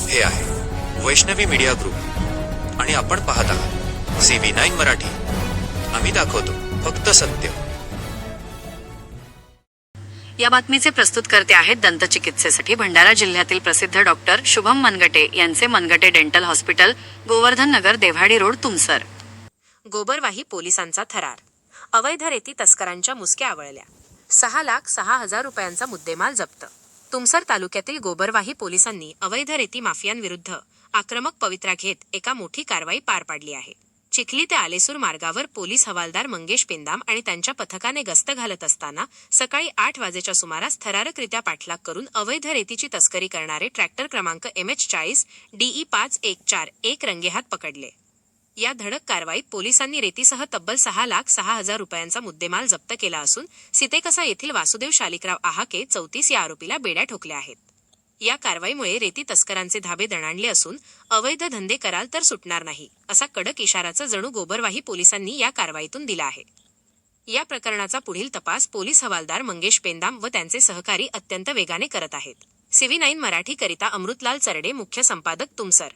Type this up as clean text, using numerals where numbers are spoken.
हे आहे Vaishnavi media group आणि आपण पाहत आहात CV9 मराठी. आम्ही दाखवतो फक्त सत्य. या बातमीचे प्रस्तुतकर्ते आहेत दंतचिकित्सेसाठी भंडारा जिल्ह्यातील प्रसिद्ध डॉक्टर शुभम मनगटे यांचे मनगटे डेंटल हॉस्पिटल, गोवर्धन नगर, देव्हाडी रोड, तुमसर. गोबरवाही पोलिसांचा थरार. अवैध रेती तस्करांच्या मुसक्या आवळल्या. 6,06,000 रुपयांचा मुद्देमाल जप्त. तुमसर तालुक्यातील गोबरवाही पोलिसांनी अवैध रेती माफियांविरुद्ध आक्रमक पवित्रा घेत एका मोठी कारवाई पार पाडली आहे. चिखली ते आलेसूर मार्गावर पोलीस हवालदार मंगेश पेंदाम आणि त्यांच्या पथकाने गस्त घालत असताना सकाळी 8 वाजेच्या सुमारास थरारकरित्या पाठलाग करून अवैध रेतीची तस्करी करणारे ट्रॅक्टर क्रमांक MH40 DE 5141 रंगेहात पकडले. या धडक कारवाईत पोलिसांनी रेतीसह तब्बल 6,06,000 रुपयांचा मुद्देमाल जप्त केला असून सितेकसा येथील वासुदेव शालिकराव आहाके 34 या आरोपीला बेड्या ठोकल्या आहेत. या कारवाईमुळे रेती तस्करांचे धाबे दणाणले असून अवैध धंदे कराल तर सुटणार नाही असा कडक इशाराचा जणू गोबरवाही पोलिसांनी या कारवाईतून दिला आहे. या प्रकरणाचा पुढील तपास पोलीस हवालदार मंगेश पेंदाम व त्यांचे सहकारी अत्यंत वेगाने करत आहेत. CV9 मराठी करिता अमृतलाल चरडे, मुख्य संपादक, तुमसर.